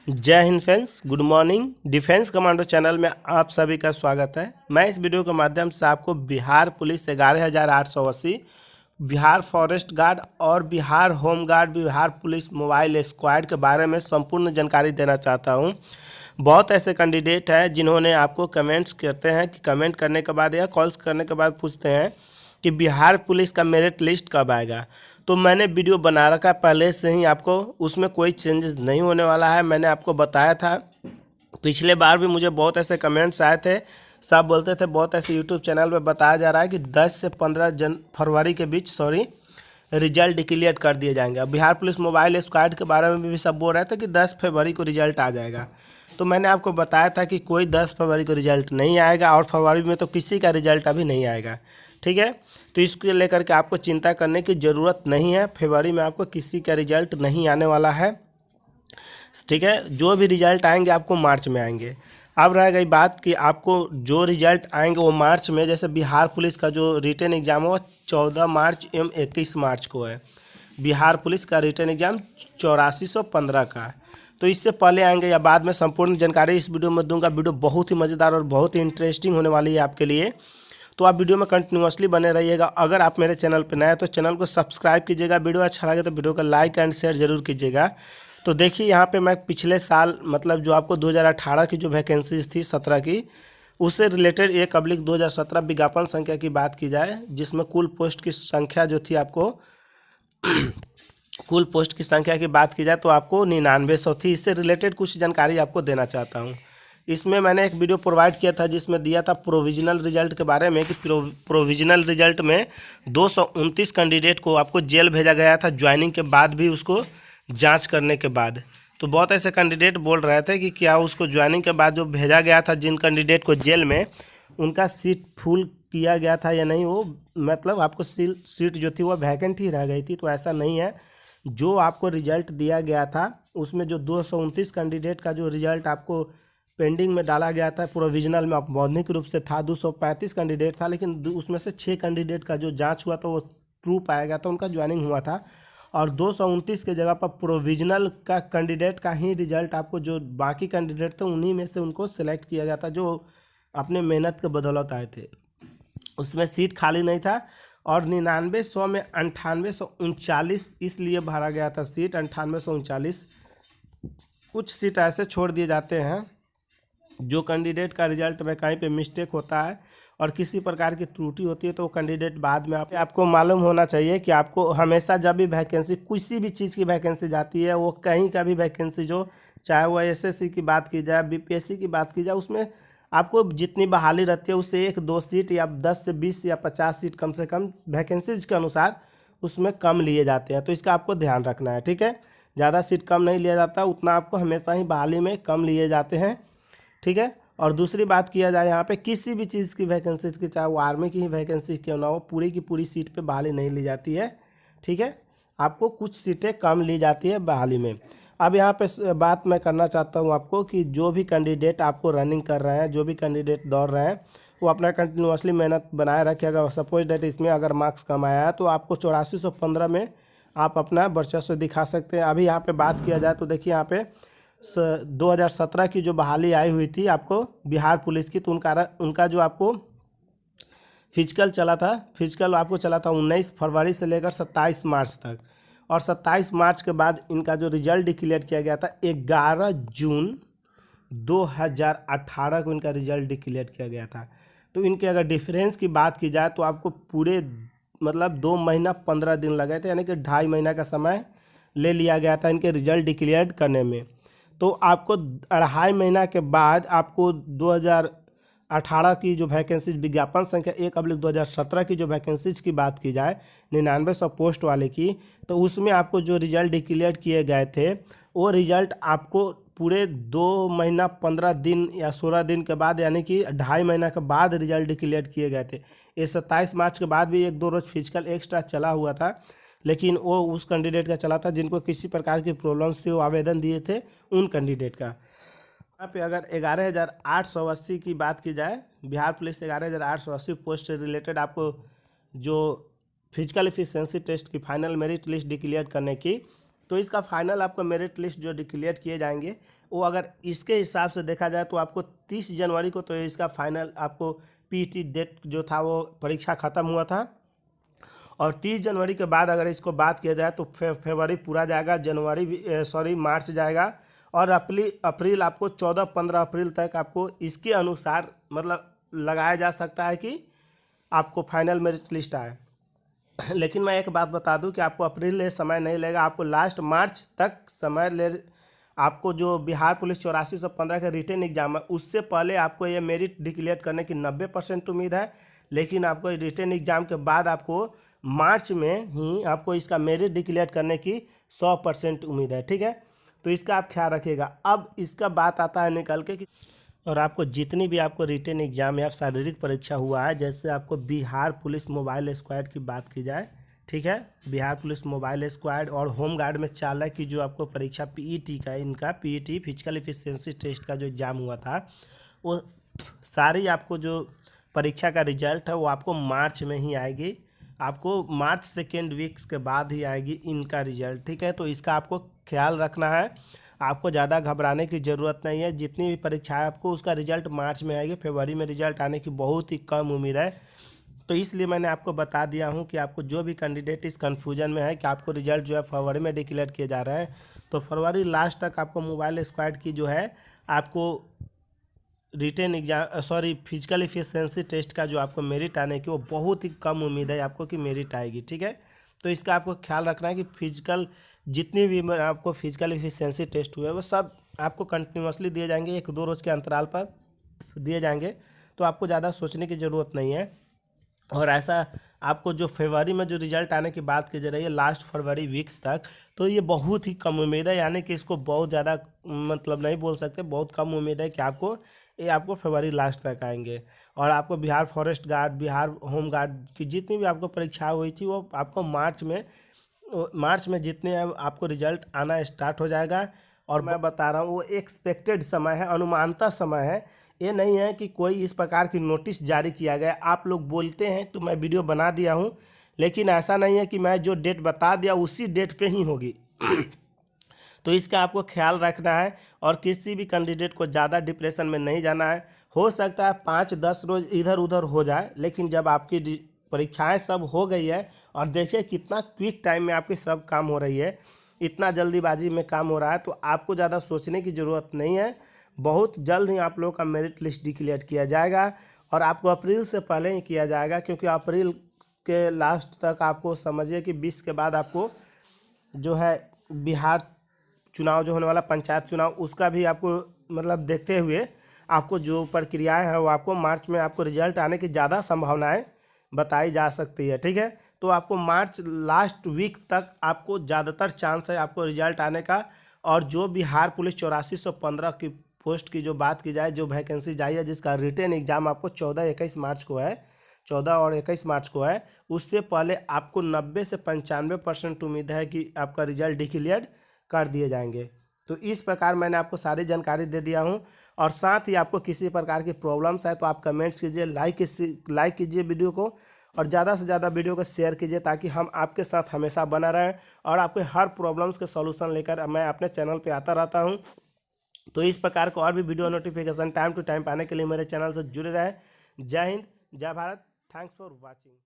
जय Hind friends, good morning. Defence commando channel में आप सभी का स्वागत है। मैं इस वीडियो के माध्यम से आपको Bihar police 11,880, Bihar forest guard और Bihar home guard, Bihar police mobile squad के बारे में संपूर्ण जानकारी देना चाहता हूं। बहुत ऐसे कैंडिडेट हैं जिन्होंने आपको कमेंट्स करते हैं कि कमेंट करने के बाद या कॉल्स करने के बाद पूछते हैं कि बिहार पुलिस का मेरिट लिस्ट कब आएगा। तो मैंने वीडियो बना रखा पहले से ही, आपको उसमें कोई चेंजेस नहीं होने वाला है। मैंने आपको बताया था, पिछले बार भी मुझे बहुत ऐसे कमेंट्स आए थे, सब बोलते थे, बहुत ऐसे यूट्यूब चैनल पे बताया जा रहा है कि 10 से 15 फरवरी के बीच रिजल्ट डिक्लेयर कर दिए जाएंगे। अब बिहार पुलिस मोबाइल स्क्वाड के बारे में भी सब बोल रहे थे कि 10 फरवरी को रिजल्ट आ जाएगा। तो मैंने आपको बताया था कि कोई 10 फरवरी को रिजल्ट नहीं आएगा, और फरवरी में तो किसी का रिजल्ट अभी नहीं आएगा। ठीक है, तो इसको लेकर के आपको चिंता करने की ज़रूरत नहीं है। फरवरी में आपको किसी का रिजल्ट नहीं आने वाला है। ठीक है, जो भी रिजल्ट आएंगे आपको मार्च में आएंगे। अब रह गई बात कि आपको जो रिजल्ट आएंगे वो मार्च में, जैसे बिहार पुलिस का जो रिटन एग्ज़ाम है वो 14 मार्च एवं 21 मार्च को है। बिहार पुलिस का रिटन एग्ज़ाम 8415 का है। तो इससे पहले आएंगे या बाद में, संपूर्ण जानकारी इस वीडियो में दूंगा। वीडियो बहुत ही मज़ेदार और बहुत ही इंटरेस्टिंग होने वाली है आपके लिए, तो आप वीडियो में कंटिन्यूअसली बने रहिएगा। अगर आप मेरे चैनल पर नए हैं तो चैनल को सब्सक्राइब कीजिएगा। वीडियो अच्छा लगे तो वीडियो को लाइक एंड शेयर जरूर कीजिएगा। तो देखिए, यहाँ पे मैं पिछले साल, मतलब जो आपको 2018 की जो वैकेंसीज थी 17 की, उससे रिलेटेड 1/2017 विज्ञापन संख्या की बात की जाए, जिसमें कुल पोस्ट की संख्या जो थी, आपको कुल पोस्ट की संख्या की बात की जाए तो आपको 9900 थी। इससे रिलेटेड कुछ जानकारी आपको देना चाहता हूँ। इसमें मैंने एक वीडियो प्रोवाइड किया था जिसमें दिया था प्रोविजनल रिजल्ट के बारे में, कि प्रोविजनल रिजल्ट में 229 कैंडिडेट को आपको जेल भेजा गया था, ज्वाइनिंग के बाद भी, उसको जांच करने के बाद। तो बहुत ऐसे कैंडिडेट बोल रहे थे कि क्या उसको ज्वाइनिंग के बाद जो भेजा गया था, जिन कैंडिडेट को जेल में, उनका सीट फुल किया गया था या नहीं। वो मतलब आपको सीट जो थी वो वैकेंट ही रह गई थी। तो ऐसा नहीं है। जो आपको रिजल्ट दिया गया था उसमें जो 229 कैंडिडेट का जो रिजल्ट आपको पेंडिंग में डाला गया था, प्रोविजनल में मौद्रिक रूप से था 235 कैंडिडेट था, लेकिन उसमें से 6 कैंडिडेट का जो जांच हुआ था वो ट्रू पाया गया था, उनका ज्वाइनिंग हुआ था। और 229 के जगह पर प्रोविजनल का कैंडिडेट का ही रिजल्ट आपको, जो बाकी कैंडिडेट थे उन्हीं में से उनको सिलेक्ट किया गया था, जो अपने मेहनत के बदौलत आए थे। उसमें सीट खाली नहीं था। और 9900 में 9839 इसलिए भरा गया था सीट, 9839। कुछ सीट ऐसे छोड़ दिए जाते हैं जो कैंडिडेट का रिजल्ट में कहीं पे मिस्टेक होता है और किसी प्रकार की त्रुटि होती है, तो वो कैंडिडेट बाद में आपको मालूम होना चाहिए कि आपको हमेशा जब भी वैकेंसी, किसी भी चीज़ की वैकेंसी जाती है, वो कहीं का भी वैकेंसी, जो चाहे वो एसएससी की बात की जाए, बीपीएससी की बात की जाए, उसमें आपको जितनी बहाली रहती है उससे 1-2 सीट या 10 से 20 या 50 सीट कम से कम वैकेंसीज के अनुसार उसमें कम लिए जाते हैं। तो इसका आपको ध्यान रखना है। ठीक है, ज़्यादा सीट कम नहीं लिया जाता, उतना आपको हमेशा ही बहाली में कम लिए जाते हैं। ठीक है, और दूसरी बात किया जाए, यहाँ पे किसी भी चीज़ की वैकेंसीज की, चाहे वो आर्मी की ही वैकेंसी क्यों ना हो, पूरी की पूरी सीट पे बहाली नहीं ली जाती है। ठीक है, आपको कुछ सीटें कम ली जाती है बहाली में। अब यहाँ पे बात मैं करना चाहता हूँ आपको कि जो भी कैंडिडेट आपको रनिंग कर रहे हैं, जो भी कैंडिडेट दौड़ रहे हैं, वो अपना कंटिन्यूसली मेहनत बनाए रखिएगा। सपोज डेट इसमें अगर मार्क्स कम आया है तो आपको 8415 में आप अपना वर्चस्व दिखा सकते हैं। अभी यहाँ पे बात किया जाए तो देखिए, यहाँ पे 2017 की जो बहाली आई हुई थी आपको बिहार पुलिस की, तो उनका जो आपको फिजिकल चला था, फिजिकल आपको चला था 19 फरवरी से लेकर 27 मार्च तक। और 27 मार्च के बाद इनका जो रिजल्ट डिक्लेयर किया गया था 11 जून 2018 को इनका रिजल्ट डिक्लेयर किया गया था। तो इनके अगर डिफरेंस की बात की जाए तो आपको पूरे, मतलब 2 महीना 15 दिन लगे थे, यानी कि 2.5 महीना का समय ले लिया गया था इनके रिजल्ट डिक्लेयर करने में। तो आपको 2.5 महीना के बाद आपको 2018 की जो वैकेंसीज, विज्ञापन संख्या 1/2017 की जो वैकेंसीज की बात की जाए, 9900 पोस्ट वाले की, तो उसमें आपको जो रिजल्ट डिक्लेयर किए गए थे, वो रिजल्ट आपको पूरे 2 महीना 15 दिन या 16 दिन के बाद, यानी कि 2.5 महीना के बाद रिजल्ट डिक्लेयर किए गए थे। ये 27 मार्च के बाद भी 1-2 रोज फिजिकल एक्स्ट्रा चला हुआ था, लेकिन वो उस कैंडिडेट का चला था जिनको किसी प्रकार की प्रॉब्लम्स थी, वो आवेदन दिए थे उन कैंडिडेट का। यहाँ पे अगर 11,880 की बात की जाए, बिहार पुलिस 11,880 पोस्ट से रिलेटेड आपको जो फिजिकल एफिशिएंसी टेस्ट की फाइनल मेरिट लिस्ट डिक्लेयर करने की, तो इसका फाइनल आपका मेरिट लिस्ट जो डिक्लेयर किए जाएंगे वो अगर इसके हिसाब से देखा जाए तो आपको 30 जनवरी को तो इसका फाइनल आपको पीटी डेट जो था वो परीक्षा ख़त्म हुआ था। और 30 जनवरी के बाद अगर इसको बात किया जाए तो फरवरी पूरा जाएगा, जनवरी भी मार्च जाएगा, और अप्रैल आपको 14-15 अप्रैल तक आपको इसके अनुसार मतलब लगाया जा सकता है कि आपको फाइनल मेरिट लिस्ट आए। लेकिन मैं एक बात बता दूं कि आपको अप्रैल ले समय नहीं लगेगा, आपको लास्ट मार्च तक समय ले। आपको जो बिहार पुलिस 8415 का रिटन एग्जाम है उससे पहले आपको ये मेरिट डिक्लेयर करने की 90% उम्मीद है। लेकिन आपको रिटन एग्जाम के बाद आपको मार्च में ही आपको इसका मेरिट डिक्लेयर करने की 100% उम्मीद है, ठीक है। तो इसका आप ख्याल रखिएगा। अब इसका बात आता है निकल के कि और आपको जितनी भी आपको रिटन एग्जाम या शारीरिक परीक्षा हुआ है, जैसे आपको बिहार पुलिस मोबाइल स्क्वाड की बात की जाए, ठीक है, बिहार पुलिस मोबाइल स्क्वाड और होम गार्ड में चालक की जो आपको परीक्षा पीईटी का, इनका पीईटी फिजिकल एफिशिएंसी टेस्ट का जो एग्ज़ाम हुआ था, वो सारी आपको जो परीक्षा का रिजल्ट है वो आपको मार्च में ही आएगी। आपको मार्च सेकेंड वीक्स के बाद ही आएगी इनका रिजल्ट, ठीक है। तो इसका आपको ख्याल रखना है, आपको ज़्यादा घबराने की ज़रूरत नहीं है। जितनी भी परीक्षा है आपको उसका रिजल्ट मार्च में आएगी, फरवरी में रिजल्ट आने की बहुत ही कम उम्मीद है। तो इसलिए मैंने आपको बता दिया हूं कि आपको जो भी कैंडिडेट इस कन्फ्यूजन में है कि आपको रिजल्ट जो है फरवरी में डिक्लेयर किए जा रहे हैं, तो फरवरी लास्ट तक आपको मोबाइल स्क्वाड की जो है आपको written exam physical efficiency test का जो आपको मेरिट आने की वो बहुत ही कम उम्मीद है आपको कि मेरिट आएगी, ठीक है। तो इसका आपको ख्याल रखना है कि फिजिकल जितनी भी आपको फिजिकल एफिशिएंसी टेस्ट हुए वो सब आपको कंटिन्यूसली दिए जाएंगे, 1-2 रोज़ के अंतराल पर दिए जाएंगे। तो आपको ज़्यादा सोचने की ज़रूरत नहीं है। और ऐसा आपको जो फरवरी में जो रिजल्ट आने की बात की जा रही है लास्ट फरवरी वीक्स तक, तो ये बहुत ही कम उम्मीद है, यानी कि इसको बहुत ज़्यादा मतलब नहीं बोल सकते, बहुत कम उम्मीद है कि आपको फरवरी लास्ट तक आएंगे। और आपको Bihar forest guard, Bihar home guard की जितनी भी आपको परीक्षा हुई थी वो आपको मार्च में जितने आपको रिजल्ट आना स्टार्ट हो जाएगा। और मैं बता रहा हूँ वो एक्सपेक्टेड समय है, अनुमानता समय है, ये नहीं है कि कोई इस प्रकार की नोटिस जारी किया गया। आप लोग बोलते हैं तो मैं वीडियो बना दिया हूँ, लेकिन ऐसा नहीं है कि मैं जो डेट बता दिया उसी डेट पे ही होगी। तो इसका आपको ख्याल रखना है और किसी भी कैंडिडेट को ज़्यादा डिप्रेशन में नहीं जाना है। हो सकता है 5-10 रोज़ इधर उधर हो जाए, लेकिन जब आपकी परीक्षाएं सब हो गई है और देखिए कितना क्विक टाइम में आपकी सब काम हो रही है, इतना जल्दीबाजी में काम हो रहा है, तो आपको ज़्यादा सोचने की ज़रूरत नहीं है। बहुत जल्द ही आप लोगों का मेरिट लिस्ट डिक्लेयर किया जाएगा और आपको अप्रैल से पहले ही किया जाएगा, क्योंकि अप्रैल के लास्ट तक आपको समझिए कि 20 के बाद आपको जो है बिहार चुनाव जो होने वाला पंचायत चुनाव, उसका भी आपको मतलब देखते हुए आपको जो प्रक्रियाएं हैं वो आपको मार्च में आपको रिजल्ट आने की ज़्यादा संभावनाएं बताई जा सकती है, ठीक है। तो आपको मार्च लास्ट वीक तक आपको ज़्यादातर चांस है आपको रिजल्ट आने का। और जो बिहार पुलिस 8415 की पोस्ट की जो बात की जाए, जो वैकेंसी जारी है, जिसका रिटन एग्जाम आपको 14-21 मार्च को है, 14 और 21 मार्च को है, उससे पहले आपको 90 से 95% उम्मीद है कि आपका रिजल्ट डिक्लेयर कर दिए जाएंगे। तो इस प्रकार मैंने आपको सारी जानकारी दे दिया हूं। और साथ ही आपको किसी प्रकार की प्रॉब्लम्स है तो आप कमेंट्स कीजिए, लाइक कीजिए वीडियो को, और ज़्यादा से ज़्यादा वीडियो को शेयर कीजिए, ताकि हम आपके साथ हमेशा बना रहें और आपके हर प्रॉब्लम्स के सॉल्यूशन लेकर मैं अपने चैनल पे आता रहता हूं। तो इस प्रकार का और भी video notification time to time पाने के लिए मेरे चैनल से जुड़े रहें। जय हिंद, जय भारत, थैंक्स फॉर वॉचिंग।